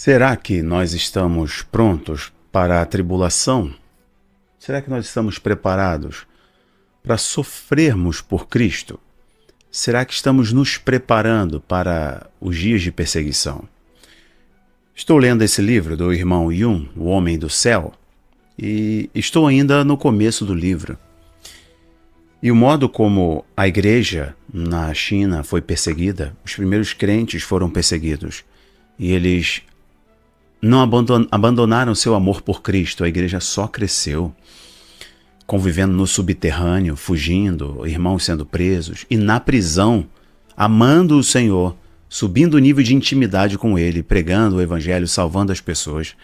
Será que nós estamos prontos para a tribulação? Será que nós estamos preparados para sofrermos por Cristo? Será que estamos nos preparando para os dias de perseguição? Estou lendo esse livro do irmão Yun, O Homem do Céu, e estou ainda no começo do livro. E o modo como a igreja na China foi perseguida, os primeiros crentes foram perseguidos, e eles não abandonaram seu amor por Cristo. A igreja só cresceu, convivendo no subterrâneo, fugindo, irmãos sendo presos, e na prisão, amando o Senhor, subindo o nível de intimidade com Ele, pregando o Evangelho, salvando as pessoas.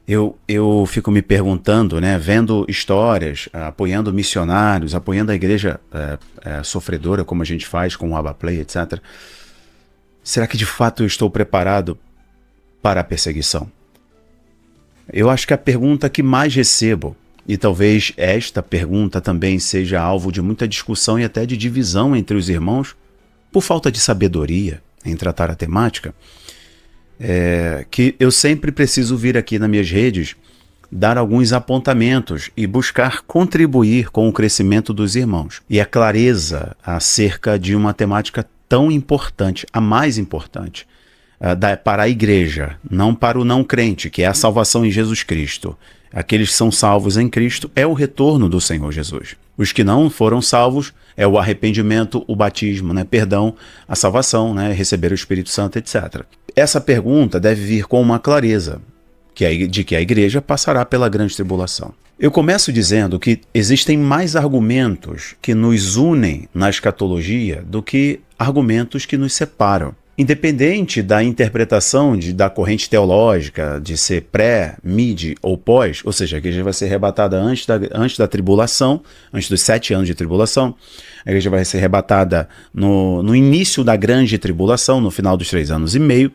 Eu fico me perguntando, vendo histórias, apoiando missionários, apoiando a igreja sofredora, como a gente faz com o Abaplay, etc. Será que de fato eu estou preparado para a perseguição? Eu acho que a pergunta que mais recebo, e talvez esta pergunta também seja alvo de muita discussão e até de divisão entre os irmãos, por falta de sabedoria em tratar a temática, é que eu sempre preciso vir aqui nas minhas redes dar alguns apontamentos e buscar contribuir com o crescimento dos irmãos e a clareza acerca de uma temática tão importante, a mais importante, para a igreja, não para o não crente, que é a salvação em Jesus Cristo. Aqueles que são salvos em Cristo é o retorno do Senhor Jesus. Os que não foram salvos é o arrependimento, o batismo, perdão, a salvação, receber o Espírito Santo, etc. Essa pergunta deve vir com uma clareza de que a igreja passará pela grande tribulação. Eu começo dizendo que existem mais argumentos que nos unem na escatologia do que argumentos que nos separam. Independente da interpretação da corrente teológica, de ser pré, mid ou pós, ou seja, a igreja vai ser arrebatada antes da tribulação, antes dos 7 anos de tribulação, a igreja vai ser arrebatada no início da grande tribulação, no final dos 3 anos e meio,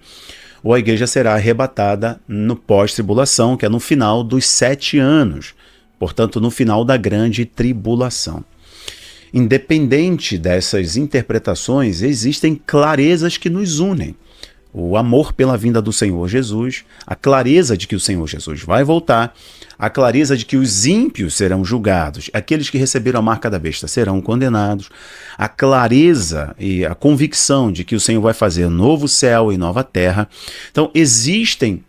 ou a igreja será arrebatada no pós-tribulação, que é no final dos 7 anos, portanto no final da grande tribulação. Independente dessas interpretações, existem clarezas que nos unem. O amor pela vinda do Senhor Jesus, a clareza de que o Senhor Jesus vai voltar, a clareza de que os ímpios serão julgados, aqueles que receberam a marca da besta serão condenados, a clareza e a convicção de que o Senhor vai fazer novo céu e nova terra. Então, existem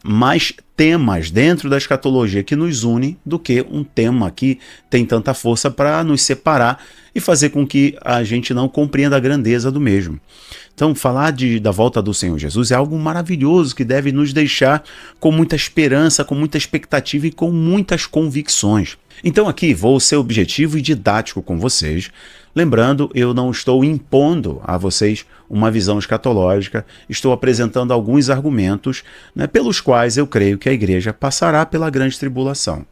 mais temas dentro da escatologia que nos unem do que um tema que tem tanta força para nos separar e fazer com que a gente não compreenda a grandeza do mesmo. Então, falar da volta do Senhor Jesus é algo maravilhoso que deve nos deixar com muita esperança, com muita expectativa e com muitas convicções. Então aqui vou ser objetivo e didático com vocês. Lembrando, eu não estou impondo a vocês uma visão escatológica, estou apresentando alguns argumentos pelos quais eu creio que a igreja passará pela grande tribulação.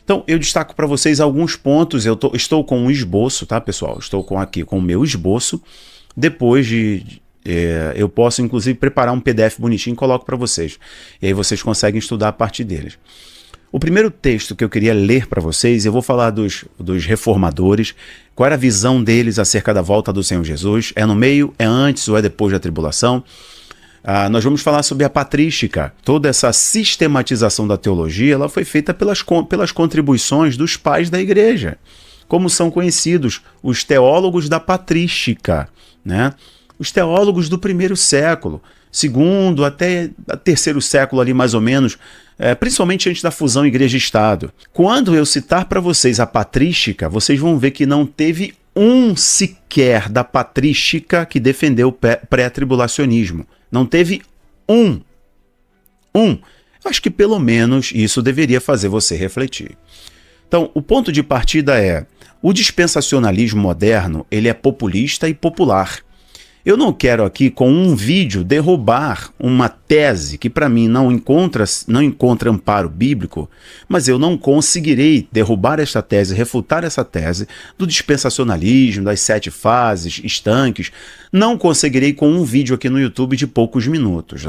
Então, eu destaco para vocês alguns pontos. Eu estou com um esboço, tá, pessoal? Estou aqui com o meu esboço. Depois eu posso, inclusive, preparar um PDF bonitinho e coloco para vocês. E aí vocês conseguem estudar a partir deles. O primeiro texto que eu queria ler para vocês, eu vou falar dos reformadores, qual era a visão deles acerca da volta do Senhor Jesus. É no meio, é antes ou é depois da tribulação? Nós vamos falar sobre a patrística. Toda essa sistematização da teologia ela foi feita pelas contribuições dos pais da igreja, como são conhecidos os teólogos da patrística, os teólogos do primeiro século, segundo até terceiro século ali mais ou menos, principalmente antes da fusão igreja-estado. Quando eu citar para vocês a patrística, vocês vão ver que não teve um sequer da patrística que defendeu o pré-tribulacionismo. Não teve um. Eu acho que pelo menos isso deveria fazer você refletir. Então, o ponto de partida é: o dispensacionalismo moderno ele é populista e popular. Eu não quero aqui, com um vídeo, derrubar uma tese que para mim não encontra amparo bíblico, mas eu não conseguirei derrubar esta tese, refutar essa tese do dispensacionalismo, das 7 fases, estanques. Não conseguirei com um vídeo aqui no YouTube de poucos minutos,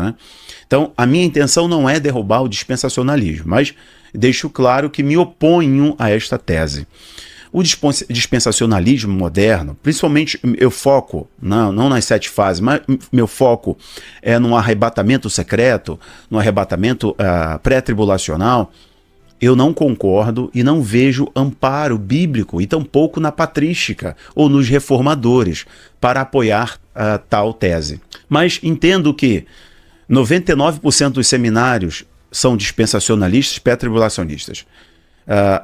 Então, a minha intenção não é derrubar o dispensacionalismo, mas deixo claro que me oponho a esta tese. O dispensacionalismo moderno, principalmente eu foco, não nas 7 fases, mas meu foco é no arrebatamento secreto, no arrebatamento pré-tribulacional. Eu não concordo e não vejo amparo bíblico e tampouco na patrística ou nos reformadores para apoiar tal tese. Mas entendo que 99% dos seminários são dispensacionalistas, pré-tribulacionistas.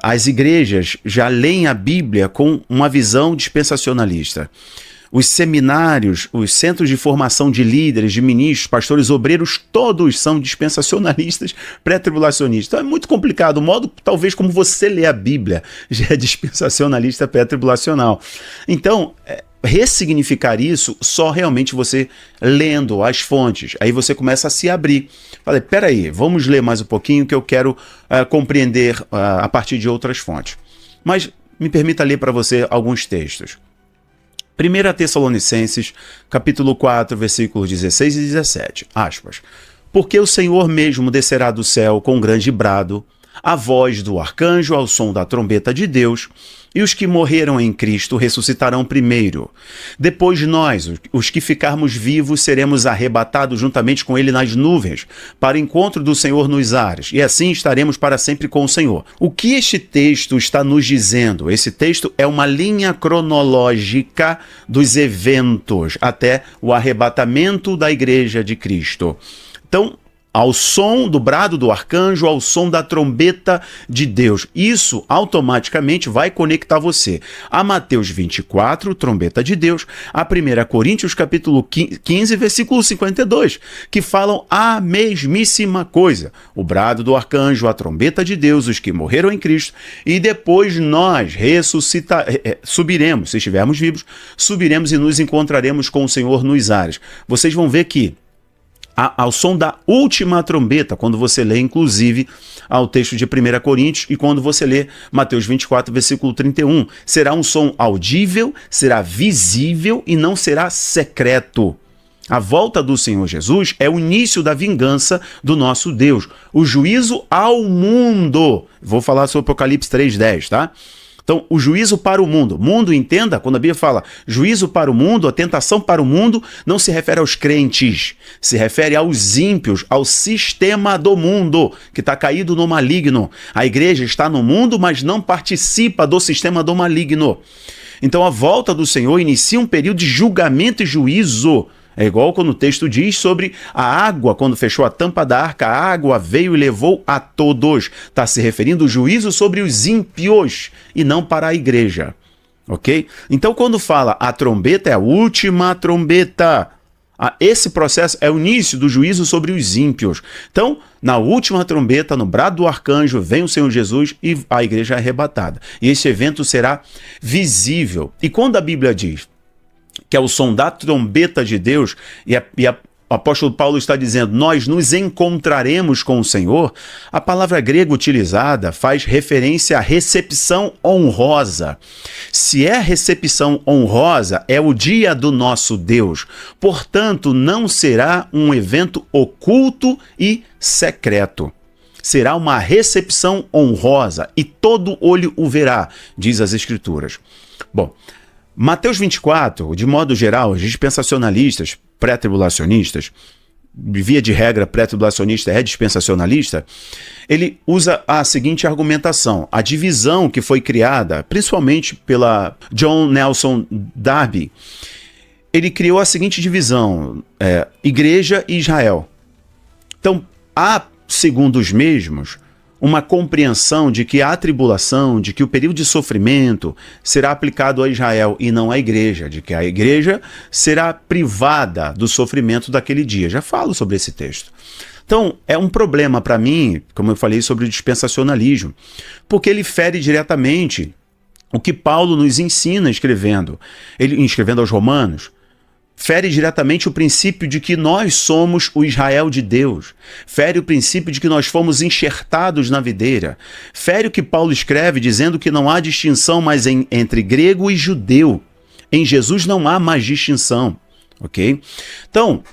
As igrejas já leem a Bíblia com uma visão dispensacionalista. Os seminários, os centros de formação de líderes, de ministros, pastores, obreiros, todos são dispensacionalistas, pré-tribulacionistas. Então é muito complicado. O modo, talvez, como você lê a Bíblia, já é dispensacionalista, pré-tribulacional. Então, ressignificar isso só realmente você lendo as fontes. Aí você começa a se abrir. Falei, peraí, vamos ler mais um pouquinho que eu quero compreender a partir de outras fontes. Mas me permita ler para você alguns textos. 1 Tessalonicenses, capítulo 4, versículos 16 e 17, aspas. Porque o Senhor mesmo descerá do céu com grande brado, a voz do arcanjo ao som da trombeta de Deus, e os que morreram em Cristo ressuscitarão primeiro. Depois nós, os que ficarmos vivos, seremos arrebatados juntamente com ele nas nuvens, para o encontro do Senhor nos ares, e assim estaremos para sempre com o Senhor. O que este texto está nos dizendo? Esse texto é uma linha cronológica dos eventos até o arrebatamento da Igreja de Cristo. Então, ao som do brado do arcanjo, ao som da trombeta de Deus. Isso automaticamente vai conectar você a Mateus 24, trombeta de Deus, a 1 Coríntios capítulo 15, versículo 52, que falam a mesmíssima coisa. O brado do arcanjo, a trombeta de Deus, os que morreram em Cristo, e depois nós subiremos, se estivermos vivos, subiremos e nos encontraremos com o Senhor nos ares. Vocês vão ver que ao som da última trombeta, quando você lê, inclusive, ao texto de 1 Coríntios, e quando você lê Mateus 24, versículo 31, será um som audível, será visível e não será secreto. A volta do Senhor Jesus é o início da vingança do nosso Deus, o juízo ao mundo. Vou falar sobre Apocalipse 3:10, tá? Então, o juízo para o mundo. Mundo, entenda, quando a Bíblia fala juízo para o mundo, a tentação para o mundo, não se refere aos crentes, se refere aos ímpios, ao sistema do mundo, que está caído no maligno. A igreja está no mundo, mas não participa do sistema do maligno. Então, a volta do Senhor inicia um período de julgamento e juízo. É igual quando o texto diz sobre a água, quando fechou a tampa da arca, a água veio e levou a todos. Está se referindo ao juízo sobre os ímpios e não para a igreja. Ok? Então, quando fala a trombeta, é a última trombeta. Esse processo é o início do juízo sobre os ímpios. Então, na última trombeta, no brado do arcanjo, vem o Senhor Jesus e a igreja é arrebatada. E esse evento será visível. E quando a Bíblia diz que é o som da trombeta de Deus, e o apóstolo Paulo está dizendo, nós nos encontraremos com o Senhor, a palavra grega utilizada faz referência à recepção honrosa. Se é recepção honrosa, é o dia do nosso Deus. Portanto, não será um evento oculto e secreto. Será uma recepção honrosa, e todo olho o verá, diz as Escrituras. Bom, Mateus 24, de modo geral, os dispensacionalistas, pré-tribulacionistas, via de regra, pré-tribulacionista é dispensacionalista, ele usa a seguinte argumentação. A divisão que foi criada, principalmente pela John Nelson Darby, ele criou a seguinte divisão, Igreja e Israel. Então, há, segundo os mesmos, uma compreensão de que a tribulação, de que o período de sofrimento será aplicado a Israel e não à igreja, de que a igreja será privada do sofrimento daquele dia. Já falo sobre esse texto. Então, é um problema para mim, como eu falei sobre o dispensacionalismo, porque ele fere diretamente o que Paulo nos ensina escrevendo aos Romanos. Fere diretamente o princípio de que nós somos o Israel de Deus. Fere o princípio de que nós fomos enxertados na videira. Fere o que Paulo escreve dizendo que não há distinção mais entre grego e judeu. Em Jesus não há mais distinção. Ok? Então,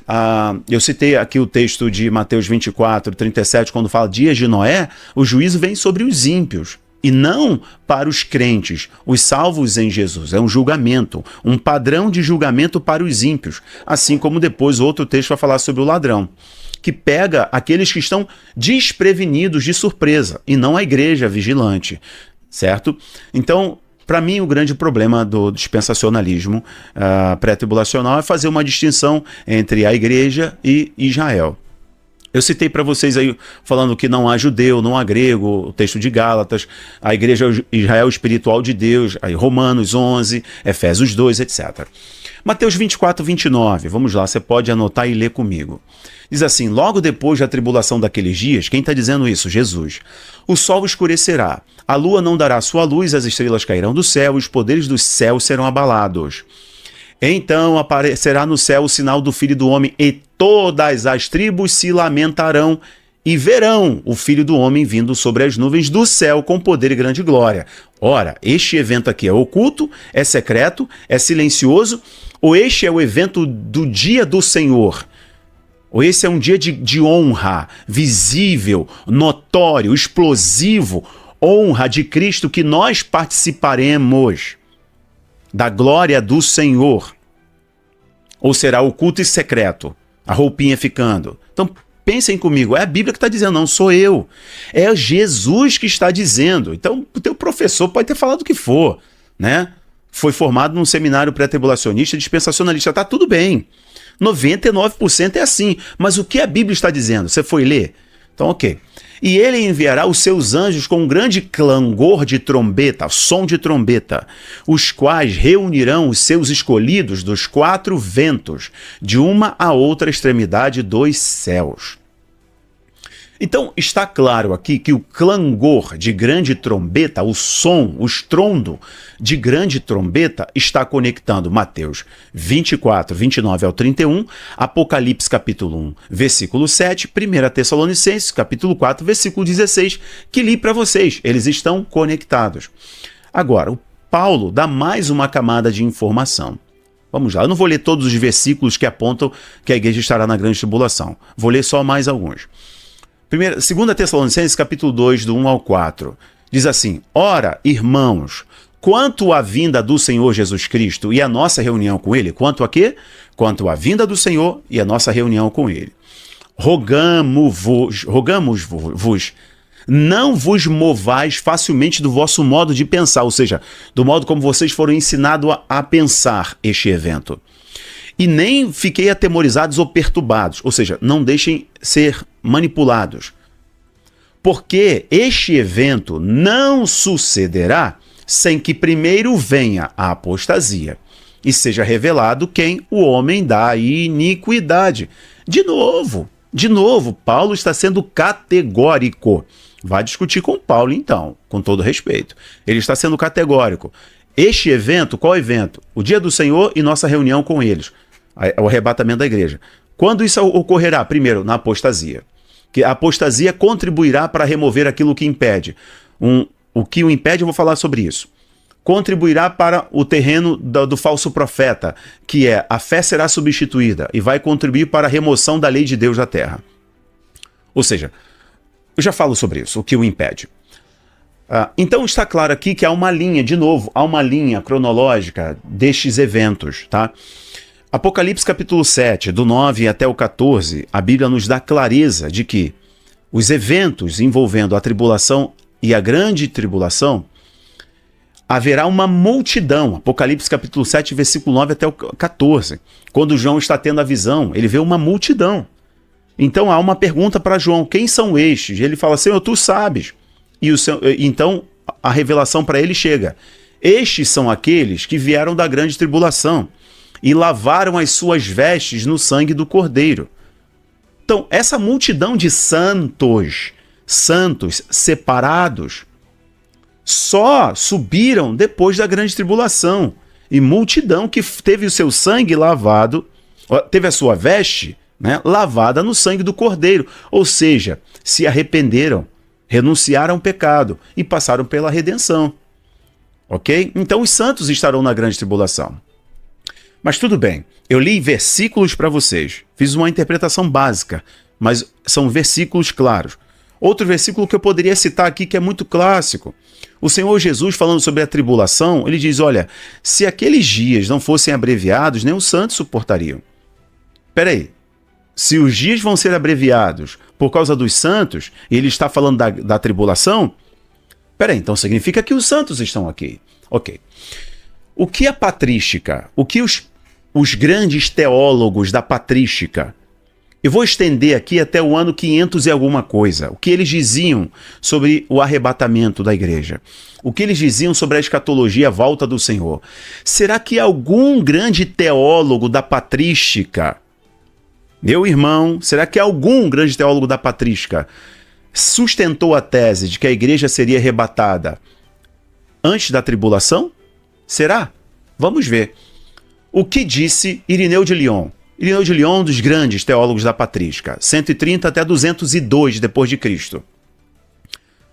eu citei aqui o texto de Mateus 24, 37, quando fala dias de Noé, o juízo vem sobre os ímpios. e não para os crentes, os salvos em Jesus. É um julgamento, um padrão de julgamento para os ímpios, assim como depois outro texto vai falar sobre o ladrão, que pega aqueles que estão desprevenidos de surpresa, e não a igreja vigilante, certo? Então, para mim, o grande problema do dispensacionalismo pré-tribulacional é fazer uma distinção entre a igreja e Israel. Eu citei para vocês aí, falando que não há judeu, não há grego, o texto de Gálatas, a igreja Israel espiritual de Deus, aí Romanos 11, Efésios 2, etc. Mateus 24, 29, vamos lá, você pode anotar e ler comigo. Diz assim: logo depois da tribulação daqueles dias, quem está dizendo isso? Jesus. O sol escurecerá, a lua não dará sua luz, as estrelas cairão do céu e os poderes dos céus serão abalados. Então aparecerá no céu o sinal do Filho do Homem, e todas as tribos se lamentarão e verão o Filho do Homem vindo sobre as nuvens do céu com poder e grande glória. Ora, este evento aqui é oculto, é secreto, é silencioso, ou este é o evento do dia do Senhor? Ou esse é um dia de honra, visível, notório, explosivo, honra de Cristo que nós participaremos da glória do Senhor? Ou será oculto e secreto, a roupinha ficando? Então pensem comigo, é a Bíblia que está dizendo, não sou eu. É Jesus que está dizendo. Então o teu professor pode ter falado o que for, né? Foi formado num seminário pré-tribulacionista, dispensacionalista, tá tudo bem. 99% é assim. Mas o que a Bíblia está dizendo? Você foi ler? Então ok. E ele enviará os seus anjos com um grande clangor de trombeta, som de trombeta, os quais reunirão os seus escolhidos dos quatro ventos, de uma a outra extremidade dos céus. Então está claro aqui que o clangor de grande trombeta, o som, o estrondo de grande trombeta está conectando Mateus 24, 29 ao 31, Apocalipse capítulo 1, versículo 7, 1 Tessalonicenses capítulo 4, versículo 16, que li para vocês. Eles estão conectados. Agora, o Paulo dá mais uma camada de informação. Vamos lá, eu não vou ler todos os versículos que apontam que a igreja estará na grande tribulação. Vou ler só mais alguns. 2 Tessalonicenses capítulo 2, do 1 ao 4, diz assim: ora, irmãos, quanto à vinda do Senhor Jesus Cristo e a nossa reunião com Ele, quanto a quê? Quanto à vinda do Senhor e a nossa reunião com Ele. Rogamos-vos, não vos movais facilmente do vosso modo de pensar, ou seja, do modo como vocês foram ensinados a pensar este evento. E nem fiquei atemorizados ou perturbados, ou seja, não deixem ser manipulados. Porque este evento não sucederá sem que primeiro venha a apostasia e seja revelado quem? O homem da iniquidade. De novo, Paulo está sendo categórico. Vai discutir com Paulo então, com todo respeito. Ele está sendo categórico. Este evento, qual evento? O dia do Senhor e nossa reunião com eles. O arrebatamento da igreja. Quando isso ocorrerá? Primeiro, na apostasia. Que a apostasia contribuirá para remover aquilo que impede. O que o impede, eu vou falar sobre isso. Contribuirá para o terreno do falso profeta, que é a fé será substituída e vai contribuir para a remoção da lei de Deus da terra. Ou seja, eu já falo sobre isso, o que o impede. Então está claro aqui que há uma linha, de novo, há uma linha cronológica destes eventos, tá? Apocalipse capítulo 7, do 9 até o 14, a Bíblia nos dá clareza de que os eventos envolvendo a tribulação e a grande tribulação, haverá uma multidão. Apocalipse capítulo 7, versículo 9 até o 14. Quando João está tendo a visão, ele vê uma multidão. Então há uma pergunta para João: quem são estes? Ele fala: Senhor, tu sabes. Então a revelação para ele chega: estes são aqueles que vieram da grande tribulação e lavaram as suas vestes no sangue do Cordeiro. Então, essa multidão de santos separados, só subiram depois da grande tribulação. E multidão que teve o seu sangue lavado, teve a sua veste, né, lavada no sangue do Cordeiro. Ou seja, se arrependeram, renunciaram ao pecado e passaram pela redenção. Ok? Então os santos estarão na grande tribulação. Mas tudo bem, eu li versículos para vocês, fiz uma interpretação básica, mas são versículos claros. Outro versículo que eu poderia citar aqui, que é muito clássico. O Senhor Jesus, falando sobre a tribulação, ele diz, olha, se aqueles dias não fossem abreviados, nem os santos suportariam. Peraí, se os dias vão ser abreviados por causa dos santos, e ele está falando da tribulação, peraí, então significa que os santos estão aqui. Ok. O que a patrística, o que os grandes teólogos da patrística, eu vou estender aqui até o ano 500 e alguma coisa, o que eles diziam sobre o arrebatamento da igreja, o que eles diziam sobre a escatologia, a volta do Senhor. Será que algum grande teólogo da patrística, meu irmão, será que algum grande teólogo da patrística sustentou a tese de que a igreja seria arrebatada antes da tribulação? Será? Vamos ver. O que disse Irineu de Lyon? Irineu de Lyon, um dos grandes teólogos da patrística, 130 até 202 depois de Cristo.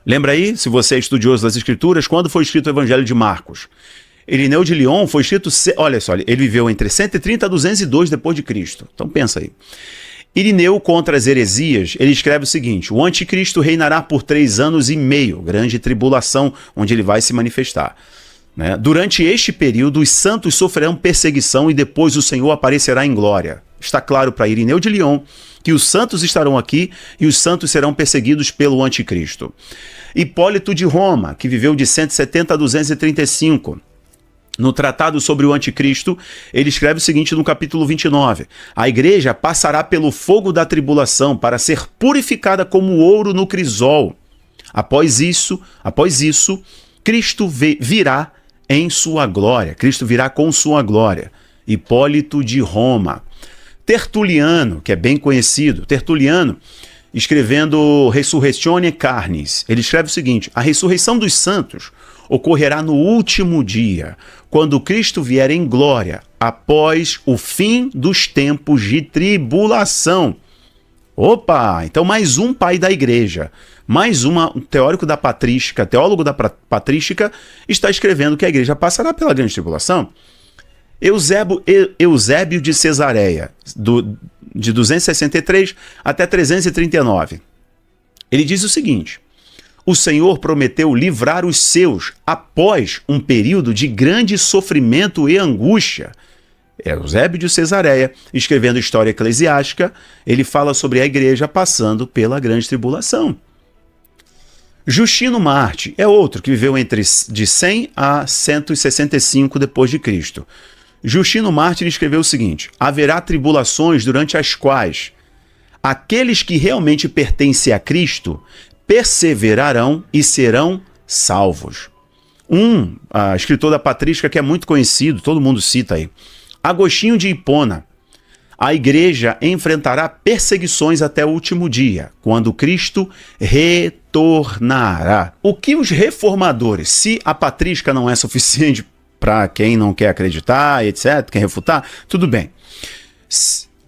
Lembra aí, se você é estudioso das Escrituras, quando foi escrito o Evangelho de Marcos? Irineu de Lyon foi escrito, olha só, ele viveu entre 130 a 202 depois de Cristo. Então pensa aí. Irineu, contra as heresias, ele escreve o seguinte: o anticristo reinará por 3 anos e meio, grande tribulação, onde ele vai se manifestar. Durante este período, os santos sofrerão perseguição e depois o Senhor aparecerá em glória. Está claro para Irineu de Lyon que os santos estarão aqui e os santos serão perseguidos pelo anticristo. Hipólito de Roma, que viveu de 170 a 235, no Tratado sobre o Anticristo, ele escreve o seguinte no capítulo 29. A igreja passará pelo fogo da tribulação para ser purificada como ouro no crisol. Após isso, Cristo virá em sua glória. Cristo virá com sua glória. Hipólito de Roma. Tertuliano, que é bem conhecido, Tertuliano, escrevendo Resurrectione Carnis, ele escreve o seguinte: a ressurreição dos santos ocorrerá no último dia, quando Cristo vier em glória, após o fim dos tempos de tribulação. Opa! Então mais um pai da igreja, mais um teórico da patrística, teólogo da patrística, está escrevendo que a igreja passará pela grande tribulação. Eusébio de Cesareia, de 263 até 339. Ele diz o seguinte: o Senhor prometeu livrar os seus após um período de grande sofrimento e angústia. Eusébio de Cesareia, escrevendo História Eclesiástica, ele fala sobre a igreja passando pela grande tribulação. Justino Marte é outro que viveu de 100 a 165 depois de Cristo. Justino Marte escreveu o seguinte: haverá tribulações durante as quais aqueles que realmente pertencem a Cristo perseverarão e serão salvos. Escritor da patrística que é muito conhecido, todo mundo cita aí, Agostinho de Hipona: a igreja enfrentará perseguições até o último dia, quando Cristo retornará. O que os reformadores, se a patrística não é suficiente para quem não quer acreditar, etc., quer refutar, tudo bem.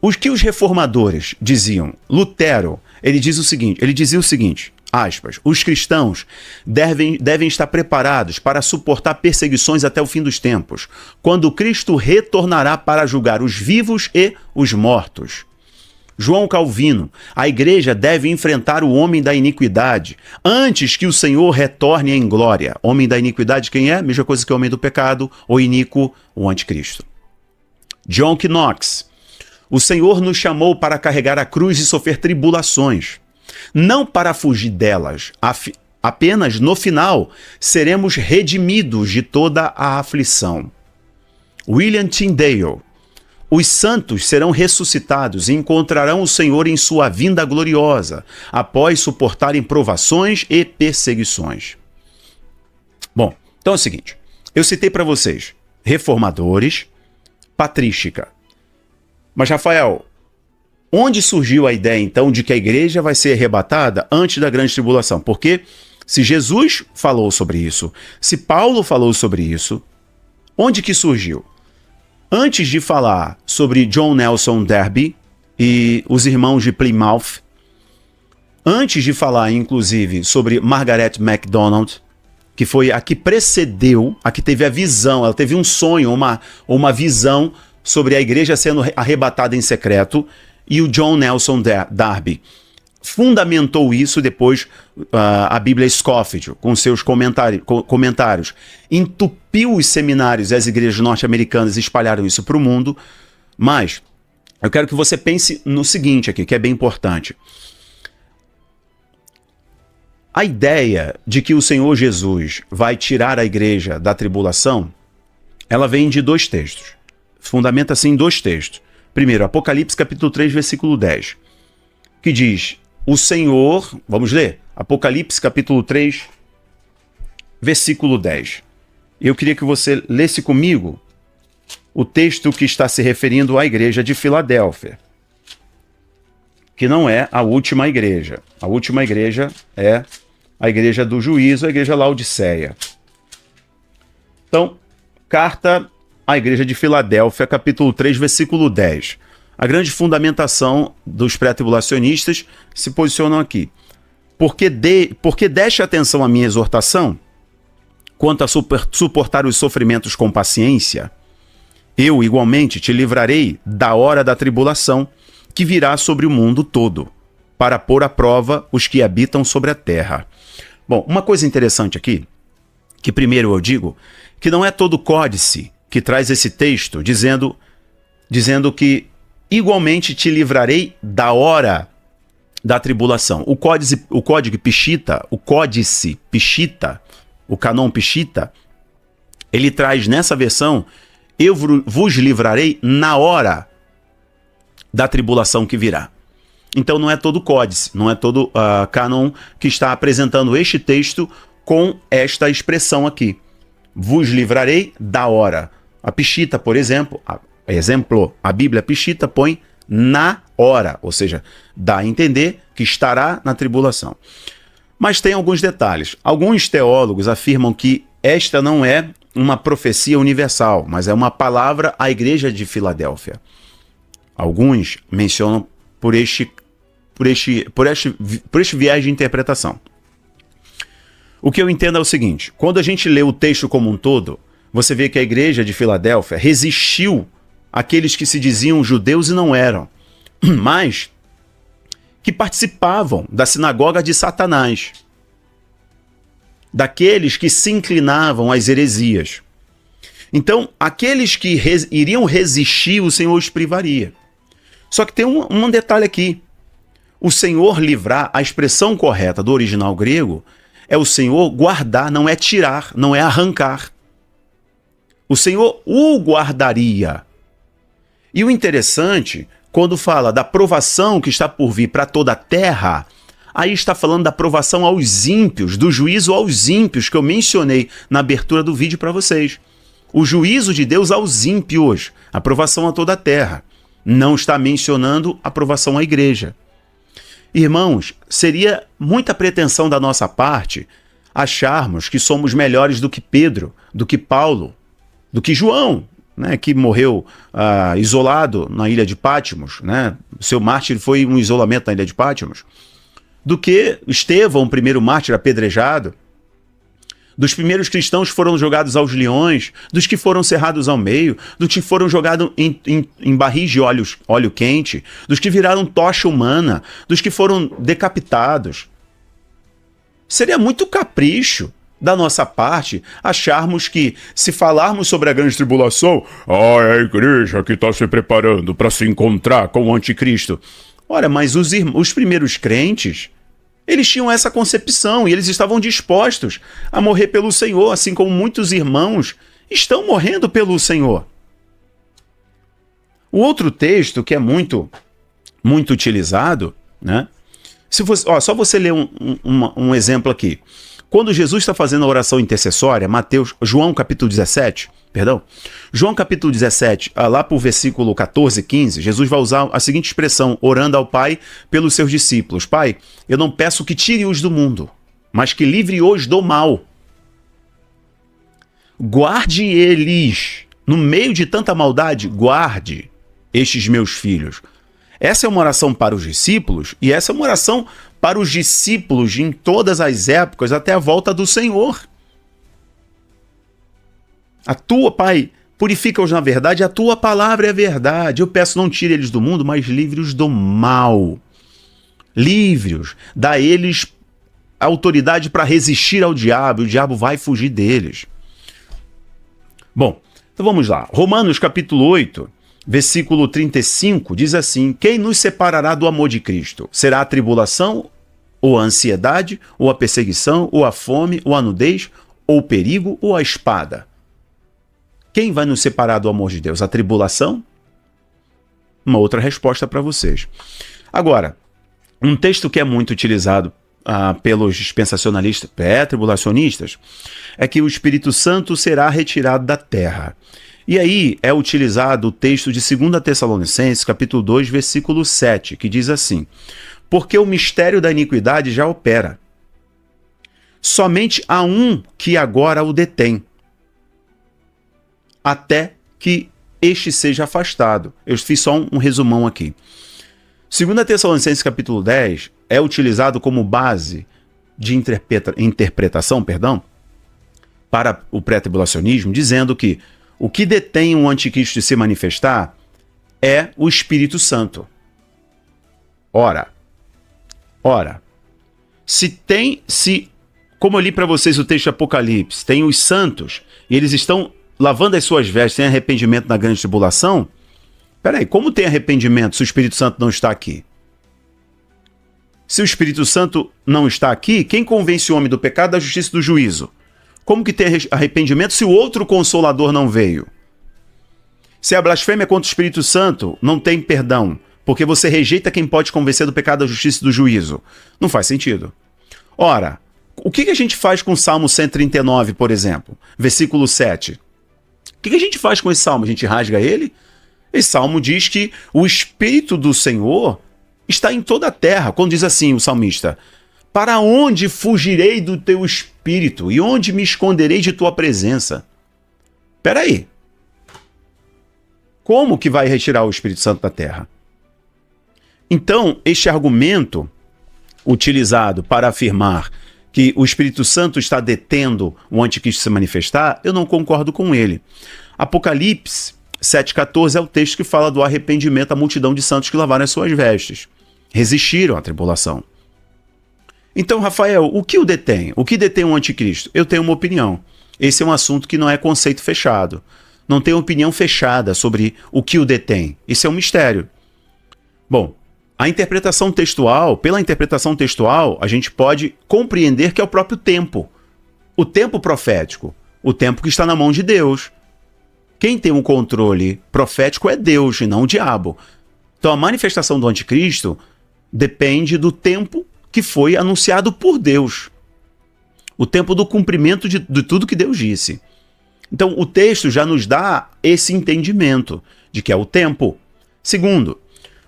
O que os reformadores diziam? Lutero, ele dizia o seguinte, aspas, os cristãos devem estar preparados para suportar perseguições até o fim dos tempos, quando Cristo retornará para julgar os vivos e os mortos. João Calvino: a igreja deve enfrentar o homem da iniquidade antes que o Senhor retorne em glória. Homem da iniquidade quem é? Mesma coisa que o homem do pecado, o iníquo, o anticristo. John Knox: o Senhor nos chamou para carregar a cruz e sofrer tribulações, não para fugir delas. Apenas no final seremos redimidos de toda a aflição. William Tyndale: os santos serão ressuscitados e encontrarão o Senhor em sua vinda gloriosa, após suportarem provações e perseguições. Bom, então é o seguinte, eu citei para vocês reformadores, patrística. Mas, Rafael, onde surgiu a ideia, então, de que a igreja vai ser arrebatada antes da grande tribulação? Porque se Jesus falou sobre isso, se Paulo falou sobre isso, onde que surgiu? Antes de falar sobre John Nelson Darby e os irmãos de Plymouth, antes de falar, inclusive, sobre Margaret MacDonald, que foi a que precedeu, a que teve a visão, ela teve um sonho, uma visão sobre a igreja sendo arrebatada em secreto, e o John Nelson Darby. fundamentou isso depois a Bíblia Scofield, com seus comentários. Entupiu os seminários e as igrejas norte-americanas espalharam isso para o mundo. Mas eu quero que você pense no seguinte aqui, que é bem importante. A ideia de que o Senhor Jesus vai tirar a igreja da tribulação, ela vem de 2 textos. Fundamenta-se em 2 textos. Primeiro, Apocalipse capítulo 3, versículo 10, que diz: o Senhor, vamos ler, Apocalipse capítulo 3, versículo 10. Eu queria que você lesse comigo o texto que está se referindo à igreja de Filadélfia, que não é a última igreja. A última igreja é a igreja do juízo, a igreja Laodiceia. Então, carta à igreja de Filadélfia, capítulo 3, versículo 10. A grande fundamentação dos pré-tribulacionistas se posicionam aqui. Porque deste atenção à minha exortação, quanto a suportar os sofrimentos com paciência, eu igualmente te livrarei da hora da tribulação que virá sobre o mundo todo, para pôr à prova os que habitam sobre a terra. Bom, uma coisa interessante aqui, que primeiro eu digo, que não é todo códice que traz esse texto dizendo que igualmente te livrarei da hora da tribulação. O códice Peshitta, o Canon Peshitta, ele traz nessa versão: eu vos livrarei na hora da tribulação que virá. Então não é todo códice, não é todo Canon que está apresentando este texto com esta expressão aqui. Vos livrarei da hora. A Peshitta, por exemplo, a Bíblia Peshitta põe na hora, ou seja, dá a entender que estará na tribulação. Mas tem alguns detalhes. Alguns teólogos afirmam que esta não é uma profecia universal, mas é uma palavra à igreja de Filadélfia. Alguns mencionam por este viés de interpretação. O que eu entendo é o seguinte: quando a gente lê o texto como um todo, você vê que a igreja de Filadélfia resistiu àqueles que se diziam judeus e não eram, mas que participavam da sinagoga de Satanás, daqueles que se inclinavam às heresias. Então, aqueles que iriam resistir, o Senhor os privaria. Só que tem um detalhe aqui. O Senhor livrar, a expressão correta do original grego, é o Senhor guardar, não é tirar, não é arrancar. O Senhor o guardaria. E o interessante, quando fala da provação que está por vir para toda a terra, aí está falando da provação aos ímpios, do juízo aos ímpios, que eu mencionei na abertura do vídeo para vocês. O juízo de Deus aos ímpios, a provação a toda a terra. Não está mencionando a provação à igreja. Irmãos, seria muita pretensão da nossa parte acharmos que somos melhores do que Pedro, do que Paulo, do que João, né, que morreu isolado na ilha de Patmos, né? O seu mártir foi um isolamento na ilha de Patmos, do que Estevão, o primeiro mártir apedrejado, dos primeiros cristãos que foram jogados aos leões, dos que foram cerrados ao meio, dos que foram jogados em barris de óleo quente, dos que viraram tocha humana, dos que foram decapitados. Seria muito capricho da nossa parte acharmos que, se falarmos sobre a grande tribulação, é a igreja que está se preparando para se encontrar com o anticristo. Ora, mas os primeiros crentes, eles tinham essa concepção e eles estavam dispostos a morrer pelo Senhor, assim como muitos irmãos estão morrendo pelo Senhor. O outro texto que é muito utilizado, né? Só você ler um exemplo aqui. Quando Jesus está fazendo a oração intercessória, João capítulo 17, lá por versículo 14, 15, Jesus vai usar a seguinte expressão, orando ao Pai pelos seus discípulos: Pai, eu não peço que tire-os do mundo, mas que livre-os do mal. Guarde eles, no meio de tanta maldade, guarde estes meus filhos. Essa é uma oração para os discípulos, e essa é uma oração para os discípulos em todas as épocas, até a volta do Senhor. Pai, purifica-os na verdade, a tua palavra é a verdade. Eu peço, não tire eles do mundo, mas livre-os do mal. livres, dá a eles autoridade para resistir ao diabo, e o diabo vai fugir deles. Bom, então vamos lá. Romanos capítulo 8, versículo 35, diz assim: quem nos separará do amor de Cristo? Será a tribulação, ou a ansiedade, ou a perseguição, ou a fome, ou a nudez, ou o perigo, ou a espada? Quem vai nos separar do amor de Deus? A tribulação? Uma outra resposta para vocês. Agora, um texto que é muito utilizado pelos dispensacionalistas, pré-tribulacionistas, é que o Espírito Santo será retirado da terra. E aí é utilizado o texto de 2 Tessalonicenses, capítulo 2, versículo 7, que diz assim: porque o mistério da iniquidade já opera. Somente há um que agora o detém, até que este seja afastado. Eu fiz só um resumão aqui. 2 Tessalonicenses capítulo 10 é utilizado como base de interpretação, para o pré-tribulacionismo, dizendo que o que detém o anticristo de se manifestar é o Espírito Santo. Ora, como eu li para vocês o texto de Apocalipse, tem os santos, e eles estão lavando as suas vestes, tem arrependimento na grande tribulação. Peraí, como tem arrependimento se o Espírito Santo não está aqui? Se o Espírito Santo não está aqui, quem convence o homem do pecado, da justiça e do juízo? Como que tem arrependimento se o outro Consolador não veio? Se a blasfêmia contra o Espírito Santo, não tem perdão, porque você rejeita quem pode convencer do pecado, da justiça e do juízo. Não faz sentido. Ora, o que a gente faz com o Salmo 139, por exemplo? Versículo 7. O que a gente faz com esse salmo? A gente rasga ele? Esse salmo diz que o Espírito do Senhor está em toda a terra. Quando diz assim o salmista: para onde fugirei do teu Espírito? E onde me esconderei de tua presença? Peraí. Como que vai retirar o Espírito Santo da terra? Então, este argumento utilizado para afirmar que o Espírito Santo está detendo o anticristo se manifestar, eu não concordo com ele. Apocalipse 7,14 é o texto que fala do arrependimento da multidão de santos que lavaram as suas vestes, resistiram à tribulação. Então, Rafael, o que o detém? O que detém o anticristo? Eu tenho uma opinião. Esse é um assunto que não é conceito fechado. Não tenho opinião fechada sobre o que o detém. Isso é um mistério. Bom, pela interpretação textual, a gente pode compreender que é o próprio tempo. O tempo profético. O tempo que está na mão de Deus. Quem tem o controle profético é Deus e não o diabo. Então a manifestação do anticristo depende do tempo que foi anunciado por Deus. O tempo do cumprimento de tudo que Deus disse. Então o texto já nos dá esse entendimento de que é o tempo. Segundo,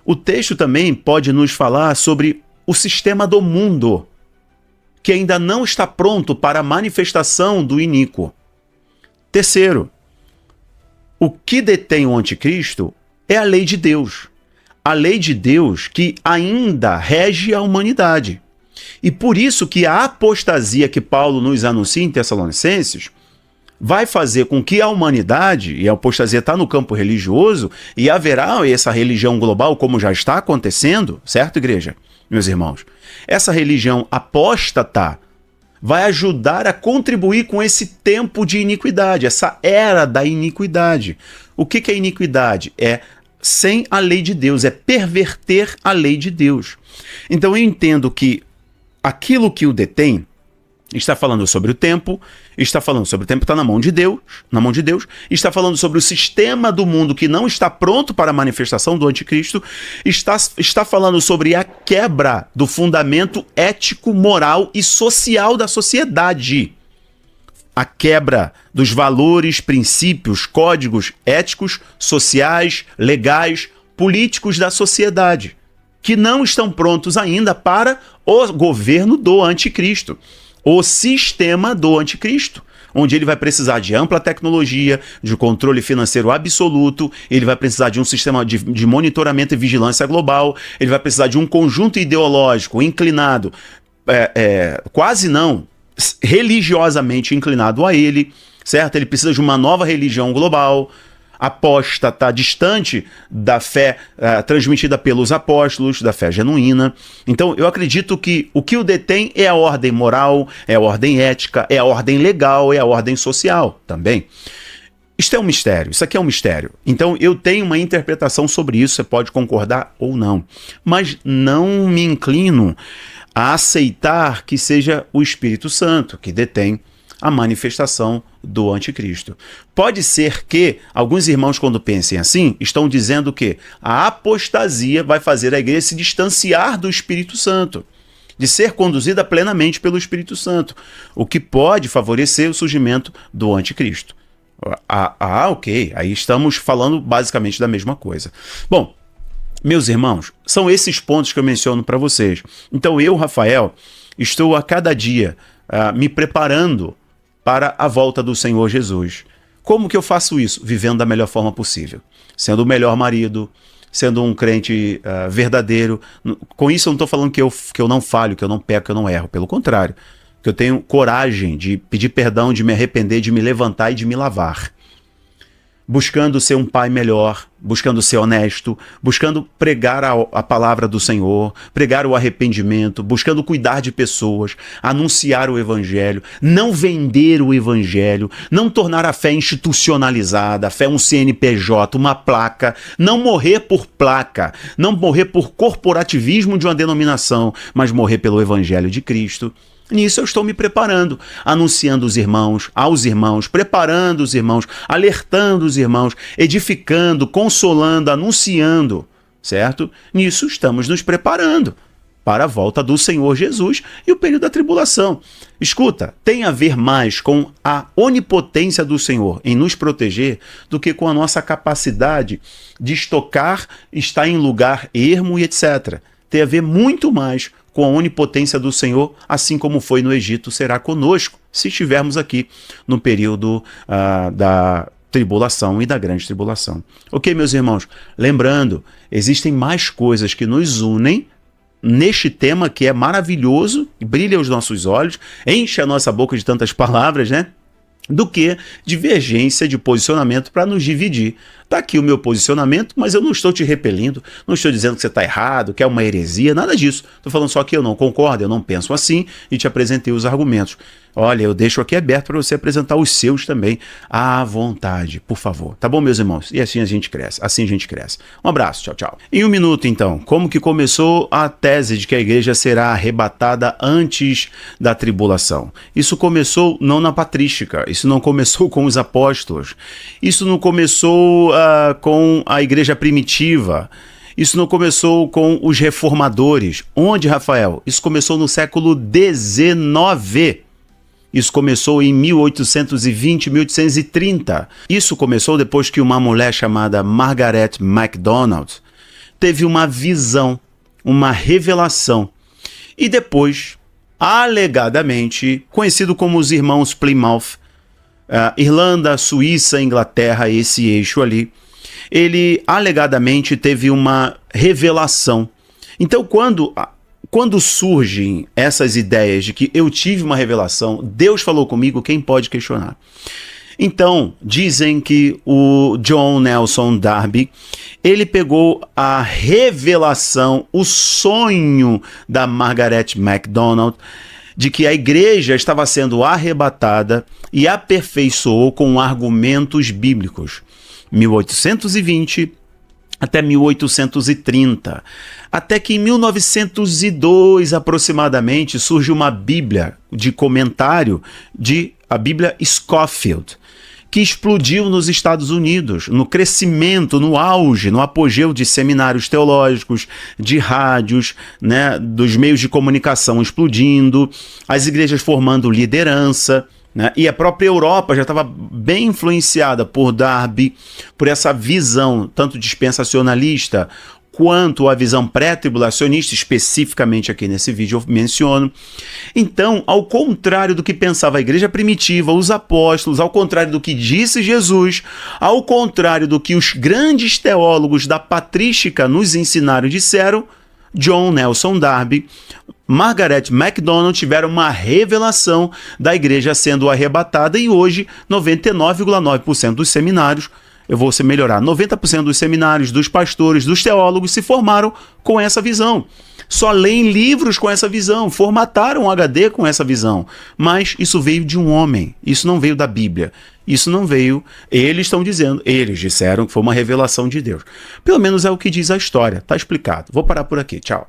o texto também pode nos falar sobre o sistema do mundo, que ainda não está pronto para a manifestação do iníquo. Terceiro, o que detém o anticristo é a lei de Deus. A lei de Deus que ainda rege a humanidade. E por isso que a apostasia que Paulo nos anuncia em Tessalonicenses vai fazer com que a humanidade, e a apostasia está no campo religioso, e haverá essa religião global, como já está acontecendo, certo, igreja? Meus irmãos, essa religião apóstata vai ajudar a contribuir com esse tempo de iniquidade, essa era da iniquidade. O que é iniquidade? É sem a lei de Deus, é perverter a lei de Deus. Então eu entendo que aquilo que o detém está falando sobre o tempo, está na mão de Deus, está falando sobre o sistema do mundo que não está pronto para a manifestação do anticristo, está falando sobre a quebra do fundamento ético, moral e social da sociedade. A quebra dos valores, princípios, códigos éticos, sociais, legais, políticos da sociedade, que não estão prontos ainda para o governo do anticristo. O sistema do anticristo, onde ele vai precisar de ampla tecnologia, de controle financeiro absoluto, ele vai precisar de um sistema de monitoramento e vigilância global, ele vai precisar de um conjunto ideológico inclinado, quase não, religiosamente inclinado a ele, certo? Ele precisa de uma nova religião global. apóstata, distante da fé transmitida pelos apóstolos, da fé genuína. Então, eu acredito que o detém é a ordem moral, é a ordem ética, é a ordem legal, é a ordem social também. Isto é um mistério, isso aqui é um mistério. Então, eu tenho uma interpretação sobre isso, você pode concordar ou não. Mas não me inclino a aceitar que seja o Espírito Santo que detém a manifestação do anticristo. Pode ser que alguns irmãos, quando pensem assim, estão dizendo que a apostasia vai fazer a igreja se distanciar do Espírito Santo, de ser conduzida plenamente pelo Espírito Santo, o que pode favorecer o surgimento do anticristo. Ok, aí estamos falando basicamente da mesma coisa. Bom, meus irmãos, são esses pontos que eu menciono para vocês. Então eu, Rafael, estou a cada dia me preparando para a volta do Senhor Jesus. Como que eu faço isso? Vivendo da melhor forma possível. Sendo o melhor marido, sendo um crente verdadeiro. Com isso eu não estou falando que eu não falho, que eu não peco, que eu não erro. Pelo contrário, que eu tenho coragem de pedir perdão, de me arrepender, de me levantar e de me lavar. Buscando ser um pai melhor, buscando ser honesto, buscando pregar a palavra do Senhor, pregar o arrependimento, buscando cuidar de pessoas, anunciar o evangelho, não vender o evangelho, não tornar a fé institucionalizada, a fé um CNPJ, uma placa, não morrer por placa, não morrer por corporativismo de uma denominação, mas morrer pelo evangelho de Cristo. Nisso eu estou me preparando, anunciando aos irmãos, preparando os irmãos, alertando os irmãos, edificando, consolando, anunciando, certo? Nisso estamos nos preparando para a volta do Senhor Jesus e o período da tribulação. Escuta, tem a ver mais com a onipotência do Senhor em nos proteger do que com a nossa capacidade de estocar, estar em lugar ermo e etc. Tem a ver muito mais com a onipotência do Senhor, assim como foi no Egito, será conosco, se estivermos aqui no período da tribulação e da grande tribulação. Ok, meus irmãos? Lembrando, existem mais coisas que nos unem neste tema que é maravilhoso, brilha os nossos olhos, enche a nossa boca de tantas palavras, né? Do que divergência de posicionamento para nos dividir. Está aqui o meu posicionamento, mas eu não estou te repelindo, não estou dizendo que você está errado, que é uma heresia, nada disso. Estou falando só que eu não concordo, eu não penso assim e te apresentei os argumentos. Olha, eu deixo aqui aberto para você apresentar os seus também à vontade, por favor. Tá bom, meus irmãos? E assim a gente cresce, Um abraço, tchau, tchau. Em um minuto, então, como que começou a tese de que a igreja será arrebatada antes da tribulação? Isso começou não na patrística, isso não começou com os apóstolos, isso não começou com a igreja primitiva, isso não começou com os reformadores. Onde, Rafael? Isso começou no século XIX. Isso começou em 1820, 1830. Isso começou depois que uma mulher chamada Margaret MacDonald teve uma visão, uma revelação. E depois, alegadamente, conhecido como os irmãos Plymouth, Irlanda, Suíça, Inglaterra, esse eixo ali, ele alegadamente teve uma revelação. Então, quando surgem essas ideias de que eu tive uma revelação, Deus falou comigo, quem pode questionar? Então, dizem que o John Nelson Darby, ele pegou a revelação, o sonho da Margaret MacDonald, de que a igreja estava sendo arrebatada e aperfeiçoou com argumentos bíblicos. 1820 até 1830. Até que em 1902, aproximadamente, surge uma Bíblia de comentário a Bíblia Scofield, que explodiu nos Estados Unidos, no crescimento, no auge, no apogeu de seminários teológicos, de rádios, né, dos meios de comunicação explodindo, as igrejas formando liderança, né, e a própria Europa já estava bem influenciada por Darby, por essa visão tanto dispensacionalista quanto a visão pré-tribulacionista, especificamente aqui nesse vídeo eu menciono. Então, ao contrário do que pensava a igreja primitiva, os apóstolos, ao contrário do que disse Jesus, ao contrário do que os grandes teólogos da patrística nos ensinaram e disseram, John Nelson Darby, Margaret MacDonald tiveram uma revelação da igreja sendo arrebatada e hoje 99,9% dos seminários eu vou se melhorar. 90% dos seminários, dos pastores, dos teólogos se formaram com essa visão. Só leem livros com essa visão, formataram o HD com essa visão. Mas isso veio de um homem, isso não veio da Bíblia. Isso não veio, eles disseram que foi uma revelação de Deus. Pelo menos é o que diz a história, tá explicado. Vou parar por aqui, tchau.